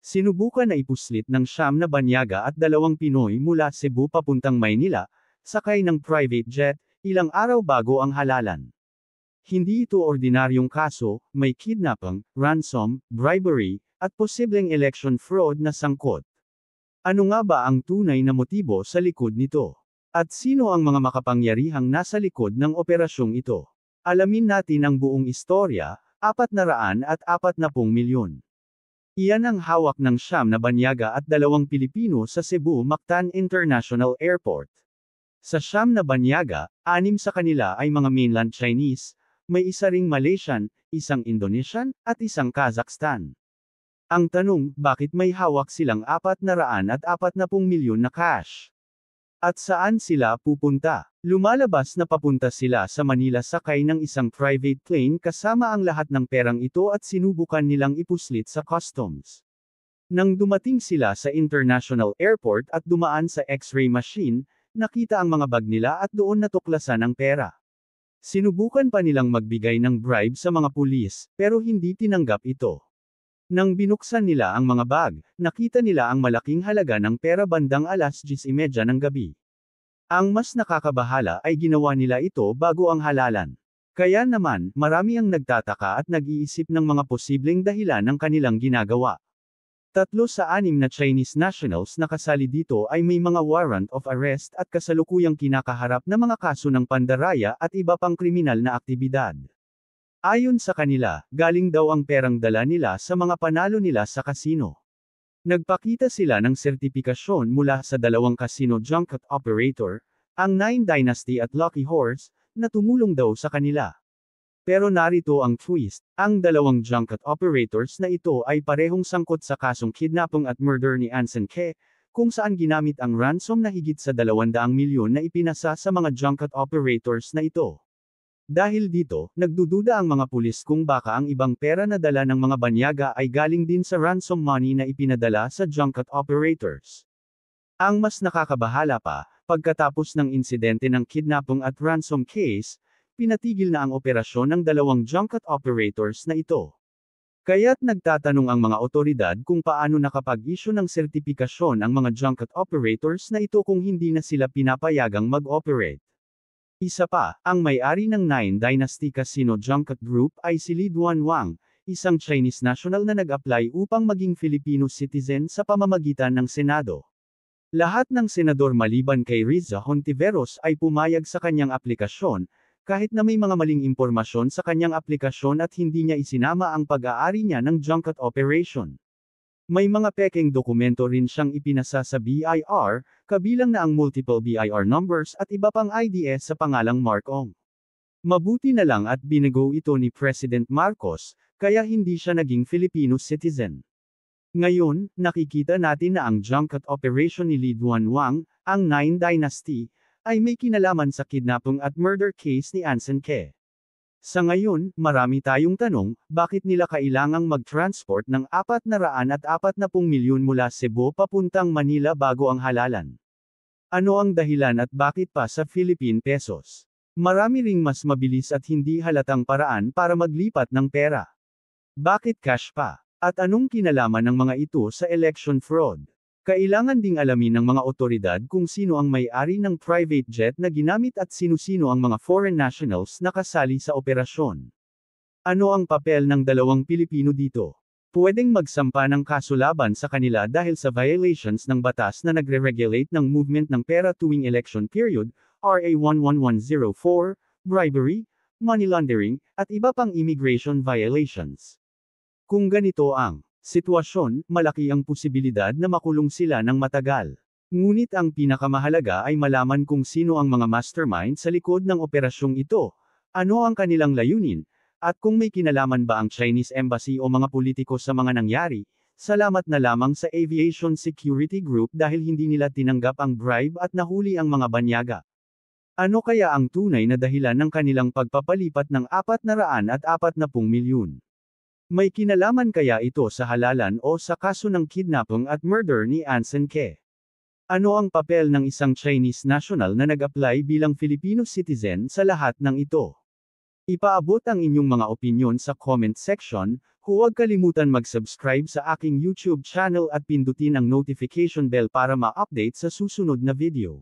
Sinubukan na ipuslit ng siyam na banyaga at 2 Pinoy mula Cebu papuntang Maynila, sakay ng private jet, ilang araw bago ang halalan. Hindi ito ordinaryong kaso, may kidnapping, ransom, bribery, at posibleng election fraud na sangkot. Ano nga ba ang tunay na motibo sa likod nito? At sino ang mga makapangyarihang nasa likod ng operasyong ito? Alamin natin ang buong istorya, 440 milyon. Iyan ang hawak ng siyam na banyaga at 2 Pilipino sa Cebu Mactan International Airport. Sa siyam na banyaga, 6 sa kanila ay mga mainland Chinese, may isa ring Malaysian, isang Indonesian, at isang Kazakhstan. Ang tanong, bakit may hawak silang 440 milyon na cash? At saan sila pupunta? Lumalabas na papunta sila sa Manila sakay ng isang private plane kasama ang lahat ng perang ito at sinubukan nilang ipuslit sa customs. Nang dumating sila sa international airport at dumaan sa X-ray machine, nakita ang mga bag nila at doon natuklasan ang pera. Sinubukan pa nilang magbigay ng bribe sa mga pulis, pero hindi tinanggap ito. Nang binuksan nila ang mga bag, nakita nila ang malaking halaga ng pera bandang 10:30 ng gabi. Ang mas nakakabahala ay ginawa nila ito bago ang halalan. Kaya naman, marami ang nagtataka at nag-iisip ng mga posibleng dahilan ng kanilang ginagawa. 3 sa 6 na Chinese nationals na kasali dito ay may mga warrant of arrest at kasalukuyang kinakaharap na mga kaso ng pandaraya at iba pang kriminal na aktibidad. Ayon sa kanila, galing daw ang perang dala nila sa mga panalo nila sa kasino. Nagpakita sila ng sertipikasyon mula sa 2 casino junket operator, ang Nine Dynasty at Lucky Horse, na tumulong daw sa kanila. Pero narito ang twist, ang 2 junket operators na ito ay parehong sangkot sa kasong kidnapping at murder ni Anson Ke, kung saan ginamit ang ransom na higit sa 200 milyon na ipinasa sa mga junket operators na ito. Dahil dito, nagdududa ang mga pulis kung baka ang ibang pera na dala ng mga banyaga ay galing din sa ransom money na ipinadala sa junket operators. Ang mas nakakabahala pa, pagkatapos ng insidente ng kidnapping at ransom case, pinatigil na ang operasyon ng 2 junket operators na ito. Kaya't nagtatanong ang mga otoridad kung paano nakapag-issue ng sertipikasyon ang mga junket operators na ito kung hindi na sila pinapayagang mag-operate. Isa pa, ang may-ari ng Nine Dynasty Casino Junket Group ay si Li Duanwang, isang Chinese national na nag-apply upang maging Filipino citizen sa pamamagitan ng Senado. Lahat ng senador maliban kay Riza Hontiveros ay pumayag sa kanyang aplikasyon, kahit na may mga maling impormasyon sa kanyang aplikasyon at hindi niya isinama ang pag-aari niya ng junket operation. May mga pekeng dokumento rin siyang ipinasa sa BIR, kabilang na ang multiple BIR numbers at iba pang IDS sa pangalang Mark Ong. Mabuti na lang at binago ito ni President Marcos, kaya hindi siya naging Filipino citizen. Ngayon, nakikita natin na ang junket operation ni Li Duanwang, ang Nine Dynasty, ay may kinalaman sa kidnapping at murder case ni Anson Ke. Sa ngayon, marami tayong tanong, bakit nila kailangang mag-transport ng 440 milyon mula Cebu papuntang Manila bago ang halalan? Ano ang dahilan at bakit pa sa Philippine pesos? Marami ring mas mabilis at hindi halatang paraan para maglipat ng pera. Bakit cash pa? At anong kinalaman ng mga ito sa election fraud? Kailangan ding alamin ng mga otoridad kung sino ang may-ari ng private jet na ginamit at sino-sino ang mga foreign nationals na kasali sa operasyon. Ano ang papel ng 2 Pilipino dito? Pwedeng magsampa ng kaso laban sa kanila dahil sa violations ng batas na nagre-regulate ng movement ng pera tuwing election period, RA 11104, bribery, money laundering, at iba pang immigration violations. Kung ganito ang sitwasyon, malaki ang posibilidad na makulong sila ng matagal. Ngunit ang pinakamahalaga ay malaman kung sino ang mga mastermind sa likod ng operasyong ito, ano ang kanilang layunin, at kung may kinalaman ba ang Chinese Embassy o mga politiko sa mga nangyari. Salamat na lamang sa Aviation Security Group dahil hindi nila tinanggap ang bribe at nahuli ang mga banyaga. Ano kaya ang tunay na dahilan ng kanilang pagpapalipat ng 440 milyon? May kinalaman kaya ito sa halalan o sa kaso ng kidnapping at murder ni Anson Ke? Ano ang papel ng isang Chinese national na nag-apply bilang Filipino citizen sa lahat ng ito? Ipaabot ang inyong mga opinyon sa comment section, huwag kalimutan mag-subscribe sa aking YouTube channel at pindutin ang notification bell para ma-update sa susunod na video.